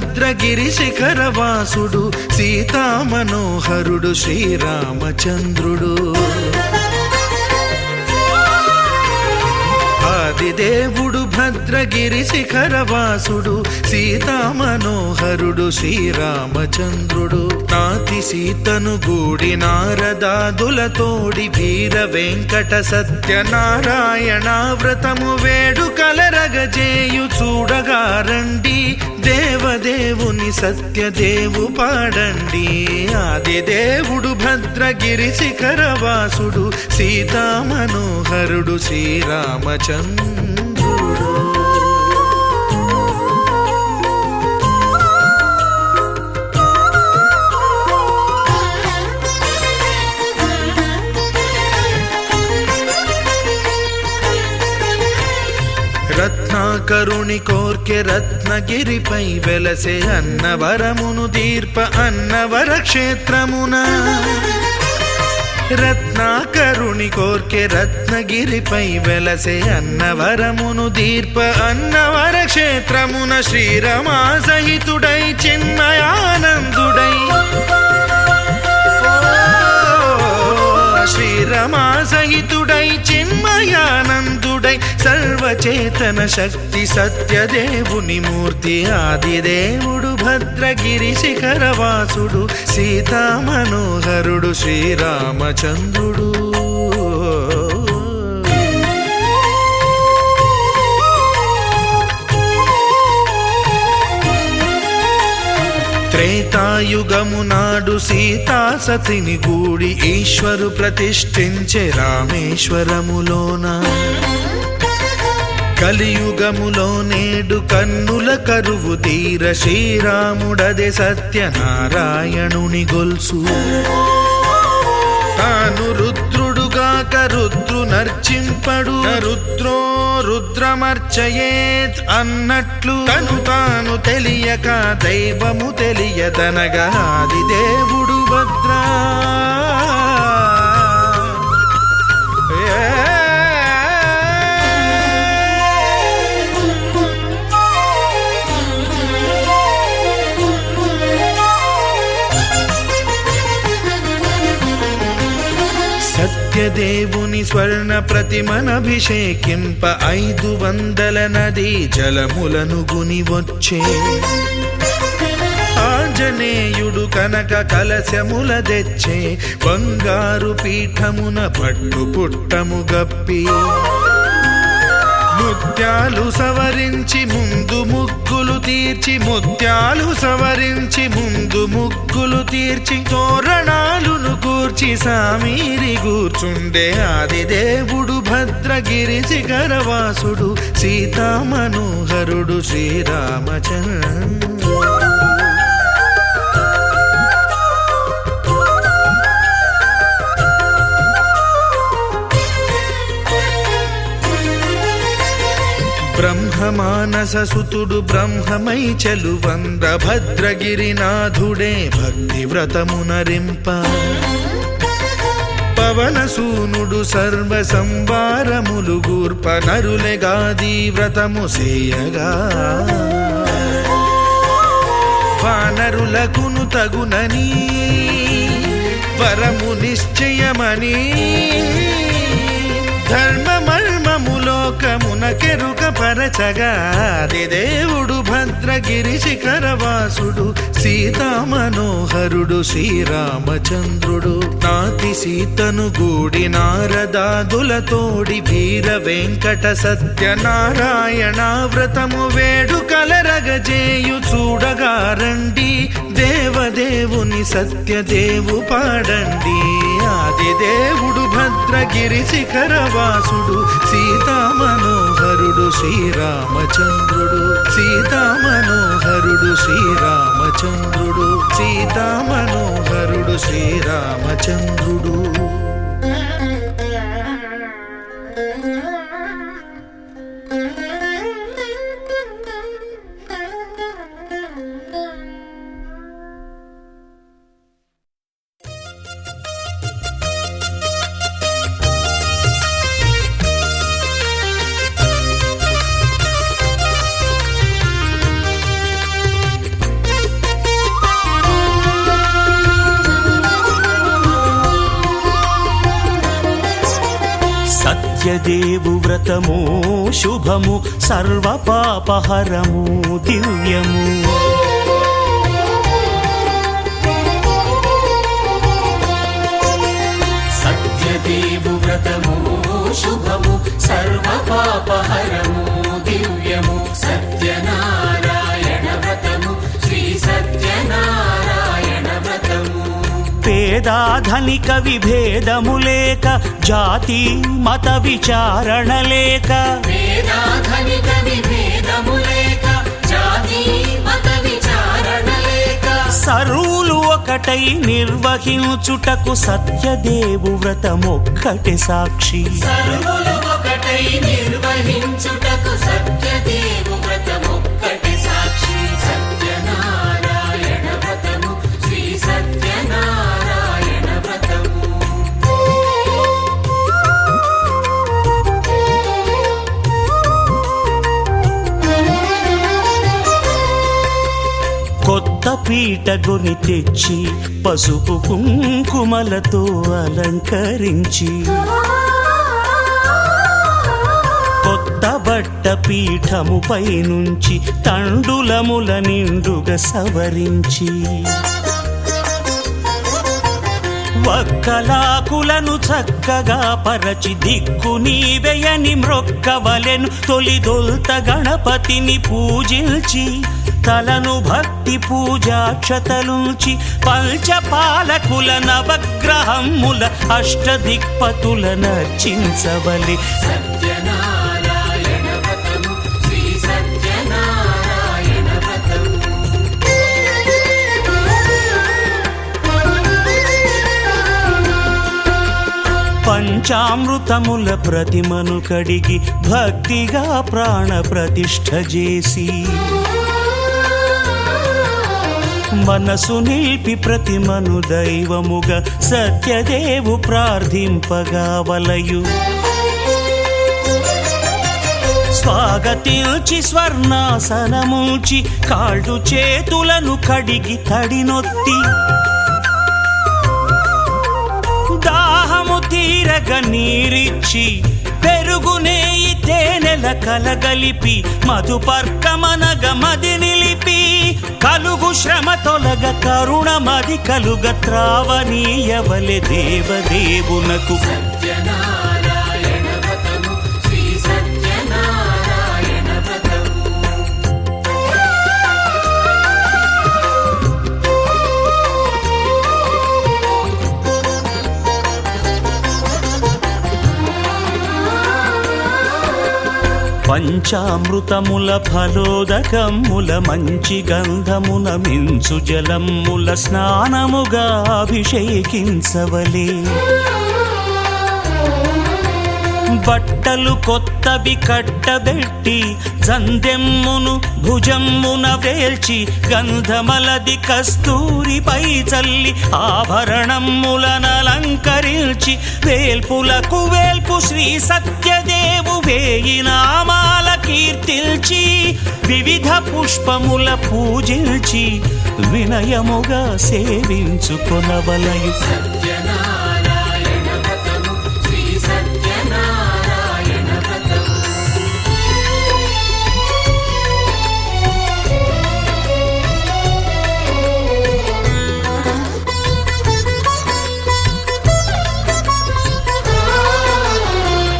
భద్రగిరి శిఖరవాసుడు సీతామనోహరుడు శ్రీరామచంద్రుడు. ఆదిదేవుడు భద్రగిరి శిఖరవాసుడు సీతామనోహరుడు శ్రీరామచంద్రుడు. నాతి సీతను గూడి నారదాదులతోడి వీర వెంకట సత్యనారాయణ వ్రతము వేడుకలరగజేయు చూడగా రండి, దేవదేవుని సత్యదేవు పాడండి. ఆదిదేవుడు భద్రగిరి శిఖరవాసుడు సీతామనోహరుడు శ్రీరామచంద్రుడు. రత్నాకరుని కోర్కె రత్నగిరిపై వెలసే అన్నవరమును దీర్ప అన్నవర క్షేత్రమున. రత్నాకరుని కోర్కె రత్నగిరిపై వెలసే అన్నవరమును దీర్ప అన్నవర క్షేత్రమున. శ్రీరమా సహితుడై చిన్మయానందుడై, శ్రీరమా సహితుడై చిన్మయానందుడై సర్వచేతన శక్తి సత్యదేవుని మూర్తి. ఆదిదేవుడు భద్రగిరి శిఖరవాసుడు సీతామనోహరుడు శ్రీరామచంద్రుడు. త్రేతాయుగము నాడు సీతా సతిని గూడి ఈశ్వరు ప్రతిష్ఠించే రామేశ్వరములోన. కలియుగములో నేడు కన్నుల కరువు తీర శ్రీరాముడదే సత్యనారాయణుని గొల్సు. తాను రుద్రుడుగాక రుద్రు నర్చింపడు, రుద్రో రుద్రమర్చయేత్ అన్నట్లు తను తాను తెలియక దైవము తెలియదనగా ఆదిదేవుడు భద్రా. సత్యదేవుని స్వర్ణ ప్రతిమనభిషేకింప 500 నదీ జలములను గుని వచ్చే. ఆంజనేయుడు కనక కలశముల తెచ్చే, బంగారు పీఠమున పట్టు పుట్టము గప్పి. ముత్యాలు సవరించి ముందు ముగ్గులు తీర్చి, ముత్యాలు సవరించి ముందు ముగ్గులు తీర్చి, తోరణాలును కూర్చి సామీరి కూర్చుండే. ఆదిదేవుడు భద్రగిరి శిఖరవాసుడు సీతామనోహరుడు శ్రీరామచంద్రుడు. బ్రహ్మమానస సుతుడు బ్రహ్మమై చెలువంద భద్రగిరినాథుడే భక్తి వ్రతమునరింప. పవనసూనుడు సర్వ సంవారములు గూర్ప, నరులెగాది వ్రతము సేయగా. వానరులకును తగునని వరము నిశ్చయమని, ధర్మమర్మములోకమునకెరుక పరచగా ఆదిదేవుడు భద్రగిరి శిఖరవాసుడు సీతామనోహరుడు శ్రీరామచంద్రుడు. నాతి సీతను గూడి నారదాదులతోడి వీర వెంకట సత్యనారాయణ వ్రతము వేడుకలరగజేయు చూడగా రండి, దేవదేవుని సత్యదేవు పాడండి. ఆదిదేవుడు భద్రగిరి శిఖరవాసుడు సీతామనోహరుడు శ్రీరామచంద్రుడు. సీతామనోహరుడు శ్రీరామచంద్రుడు. సీతామనోహరుడు శ్రీరామచంద్రుడు. సత్యదేవు వ్రతము శుభము సర్వ పాపహరము దివ్యము. సత్యదేవు వ్రతము శుభము సర్వ పాపహరము దివ్యము. సత్యనారాయణ వ్రతము శ్రీ సత్యనారాయణ వ్రతము. పేదాధనిక విభేదము లేక జాతి మత విచారణ లేక వేదాధనిక విభేదము లేక జాతి మత విచారణ లేక సర్వులు ఒకటై నిర్వహించుటకు సత్యదేవు వ్రతమొక్కటి సాక్షి. సర్వులు ఒకటై నిర్వహించుటకు సత్యదేవు వ్రతమొక్కటి సాక్షి. సత్యనారాయణ వ్రతము శ్రీ సత్యనారాయణ వ్రతము. కొత్త పీట కొని తెచ్చి పసుపు కుంకుమలతో అలంకరించి కొత్త బట్ట పీఠముపై నుంచి తండులముల నిండుగా సవరించి వక్కలాకులను చక్కగా పరచి దిక్కు నీవెయని మ్రొక్కవలెను. తొలిదొల్త గణపతిని పూజించి తలను భక్తి పూజాక్షతలుంచి పంచపాలకుల నవగ్రహముల అష్టదిక్పతుల నర్చించవలె. సత్యనారాయణ వ్రతము శ్రీ సత్యనారాయణ వ్రతము. పంచామృతముల ప్రతిమను కడిగి భక్తిగా ప్రాణ ప్రతిష్ఠ చేసి మనసు నిలిపి ప్రతిమను దైవముగా సత్యదేవు ప్రార్థింపగా వలయు. స్వాగతించి స్వర్ణాసనముంచి కాళ్ళు చేతులను కడిగి తడినొత్తి దాహము తీరగ నీరిచ్చి పెరుగు నేయి తేనెల కలగలిపి మధుపర్కమనగ మది నిలిపి కలుగు శ్రమ తొలగ కరుణ మది కలుగ త్రావనీయవలె దేవదేవునకు. సత్యనారాయణ వ్రతము శ్రీ సత్యనారాయణ వ్రతము. పంచామృతముల ఫలోదకముల మంచి గంధమున మించు జలముల స్నానముగా అభిషేకించవలే. బట్టలు కొత్తవి కట్టబెట్టి జందెమ్మును భుజమ్మున వేల్చి గంధమలది కస్తూరిపై చల్లి ఆభరణములనలంకరించి వేల్పులకు వేల్పు శ్రీ సత్యదేవు వేయి నామాల కీర్తిల్చి వివిధ పుష్పముల పూజించి వినయముగా సేవించుకొనవలయు. సత్యనారాయణ వ్రతము శ్రీ సత్యనారాయణ వ్రతము.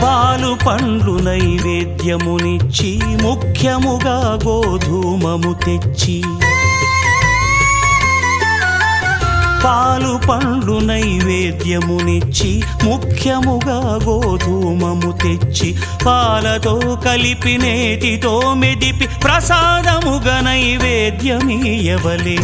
పాలు పండ్లు నైవేద్యమునిచ్చి ముఖ్యముగా గోధూమము తెచ్చి పాలు పండ్లు నైవేద్యమునిచ్చి ముఖ్యముగా గోధూమము తెచ్చి పాలతో కలిపి నేతితో మెదిపి ప్రసాదముగా నైవేద్యమీయవలే.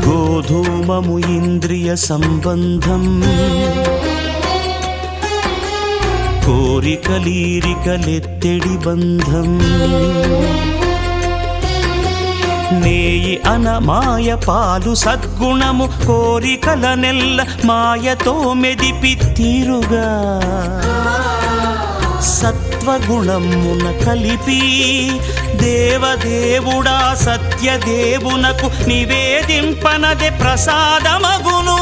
గోధూమము ఇంద్రియ సంబంధం కోరికలీరికలెత్తెడి బంధం నేయి అనమాయ పాలు సద్గుణము కోరికల నెల్ల మాయతో మెదిపి తీరుగా సత్వగుణమున కలిపి దేవదేవుడా సత్యదేవునకు నివేదింపనదే ప్రసాదమగును,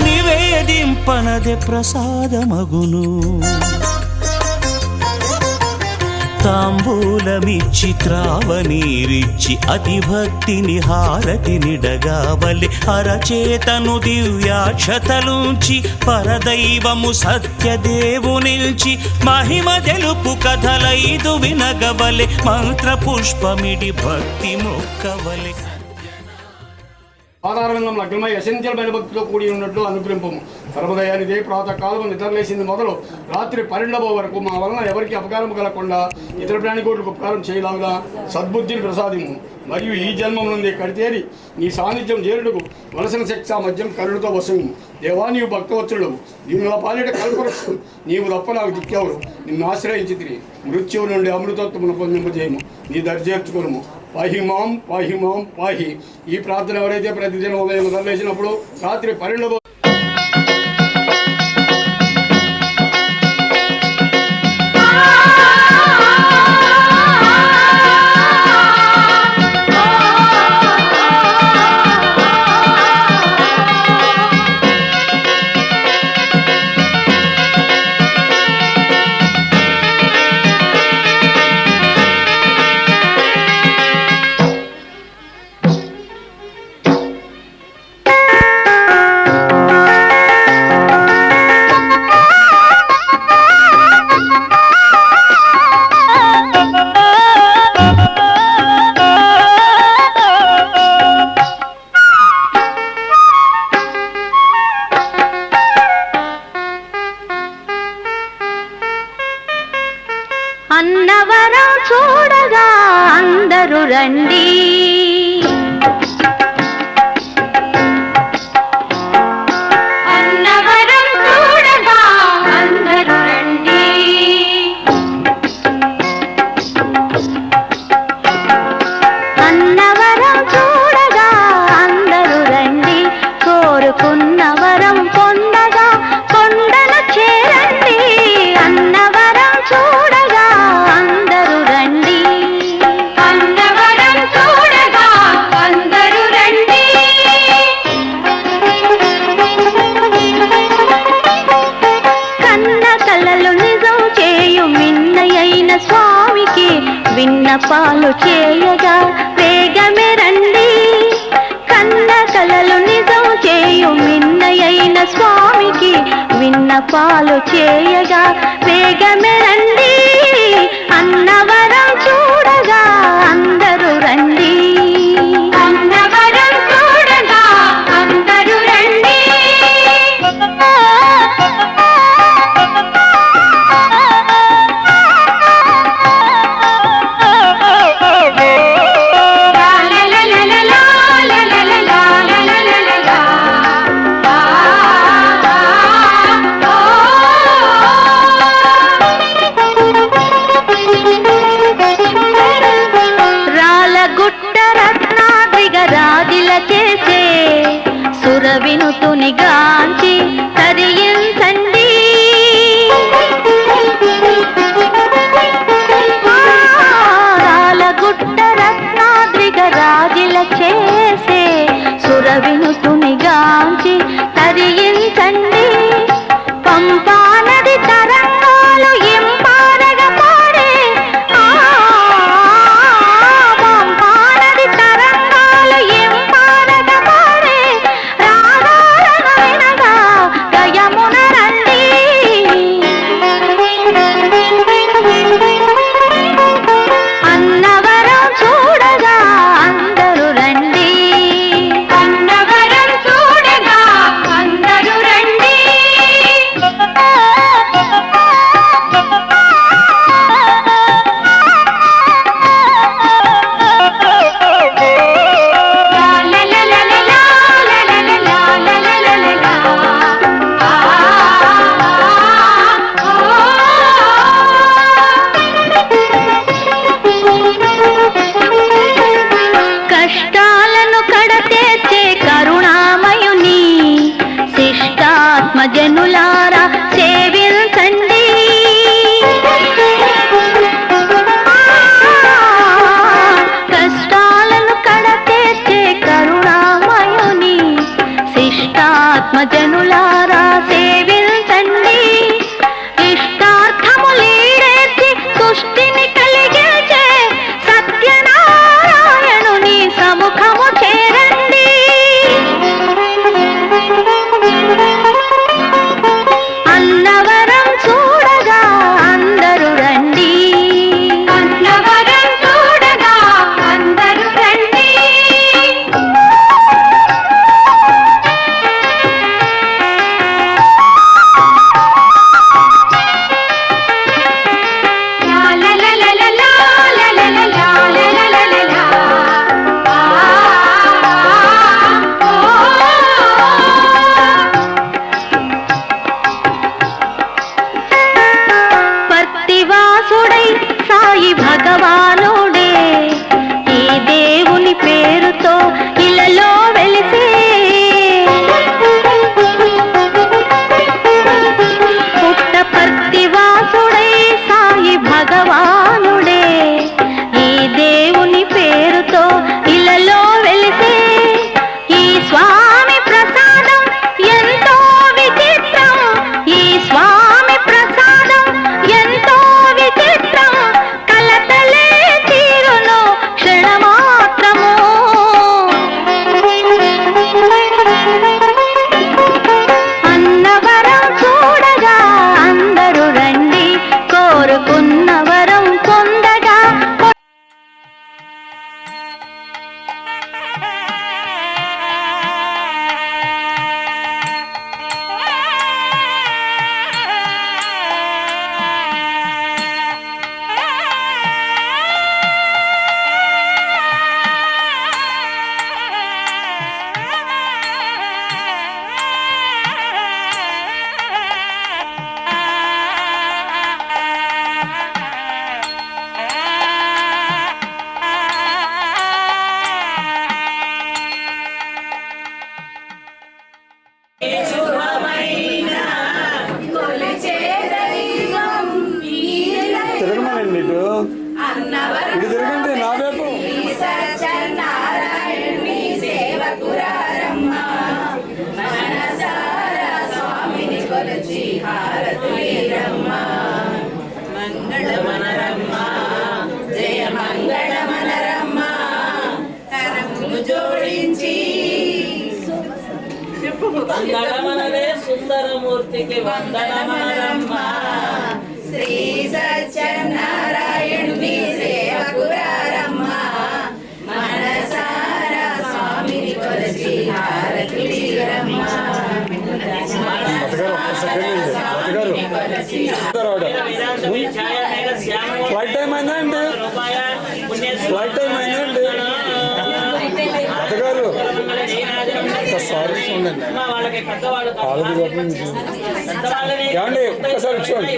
నివేదింపనదే ప్రసాదమగును. తాంబూలమిచ్చి త్రావనీరిచ్చి అతిభక్తిని హారతినిడగావలి అరచేతను దివ్యాక్షతలుంచి పరదైవము సత్యదేవునిల్చి మహిమ తెలుపు కథలైదు వినగవలె మంత్ర పుష్పమిడి భక్తి మొక్కవలె. ఆధారవిందం లగ్నమై ఎసెన్షియల్మైన భక్తితో కూడి ఉన్నట్లు అనుగ్రహింపము. పరమదయానిదే ప్రాతకాలం నిద్రలేసింది మొదలు రాత్రి 12 వరకు మా వలన ఎవరికి అపకారం కలగకుండా ఇతర ప్రాణికోట్లకు ఉపకారం చేయలాగా సద్బుద్ధిని ప్రసాదిము. మరియు ఈ జన్మం నుండి కడితేరి నీ సాన్నిధ్యం చేరుటకు వలసిన శిక్ష మధ్యం కరుణతో వసము. దేవా నీవు భక్తవత్సలుడు, దీనిల పాలిట కల్పరక్షు, నీవు తప్ప నాకు దిక్కెవరు. నిన్ను ఆశ్రయించి తిరిగి మృత్యువు నుండి అమృతత్వమును పొందింపజేయము. నీ దర్జేర్చుకోను. పాహి మాం పాహి మాం పాహి. ఈ ప్రార్థన ఎవరైతే ప్రతిదినం ఉదయం నిద్రలేసినప్పుడు రాత్రి 12 అన్నవరం చూడగా అందరూ రండి, అన్నవరం చూడగా అందరూ రండి, అన్నవరం చూడగా అందరూ రండి, కోరుకున్న వరం పొందగా కొండను చేరండి. అన్నవరం చూడగా అందరూ రండి, అన్నవరం చూడగా అందరూ రండి. కన్న కలలు నిజం చేయు మిన్నయైన స్వామికి విన్నపాలు చేయగా వేగమే రండి. కన్న కలలు నిజం చేయు మిన్నయైన స్వామికి విన్నపాలు చేయగా వేగమే రండి. అన్నవరం చూడగా అందరూ రండి, అన్నవరం చూడగా అందరూ రండి. చేసే సురవినుతుని గాంచి తరించండి. రాలగుట్ట రత్నాద్రిగ రాజిల చేసే సురవినుతుని గాంచి తరించండి. పంపా నది తరంగాలు ఇంపారగా పాడే, పంపా నది తరంగాలు ఇంపారగా పాడే, రాగాలను వినగా గయమున రండి. అన్నవరం చూడగా అందరూ రండి, అన్నవరం వందనమనవే సుందరమూర్తికి వందనమనరమ్మ. శ్రీ సత్యనారాయణుని సేవకురారమ్మ మనసారా స్వామిని కొలచి హారతులిరమ్మ. ఫ్లైట్ టైం అయిందా అండి? ఫ్లైట్ టైం అయిందా అండి? అత్తగారు సారీ చూడండి ఏమండి ఒక్కసారి చూడండి.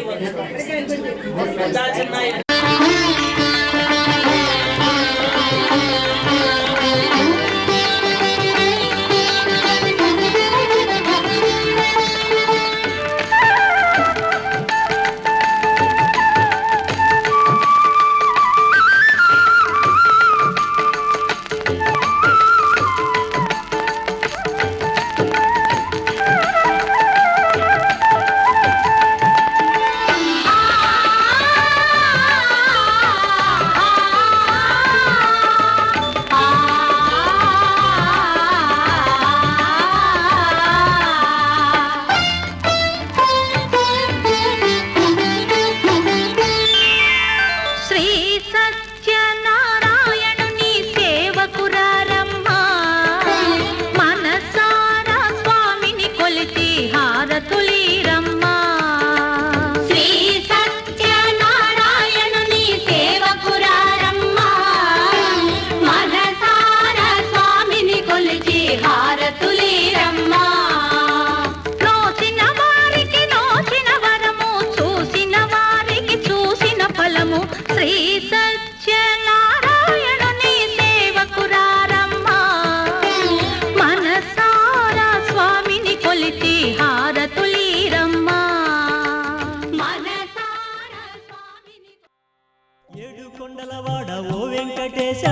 ఏడుకొండలవాడ ఓ వెంకటేశ,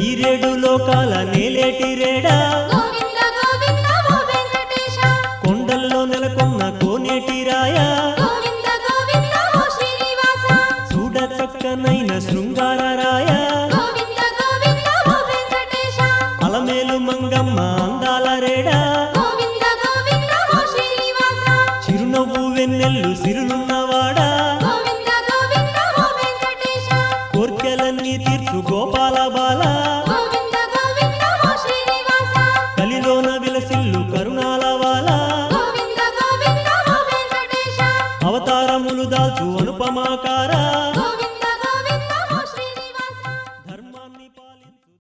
ఈరేడు లోకాల నేలేటి రేడా, కొండల్లో నెలకొన్న కోనేటి రాయా, చూడ చక్కనైన శృంగార రాయా, అలమేలు మంగమ్మ అందాల రేడా, చిరునవ్వు వెన్నెల్లు సిరులున్నవాడా, కోర్కెలన్నీ తీర్చు గోపాల బాల, కలిలోన విలసిల్లు కరుణాల వాల, అవతారములు దాల్చు అనుపమాకార, ధర్మాన్ని పాలించు.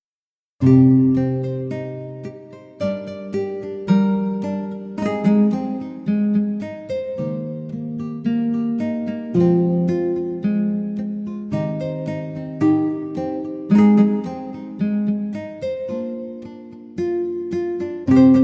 you.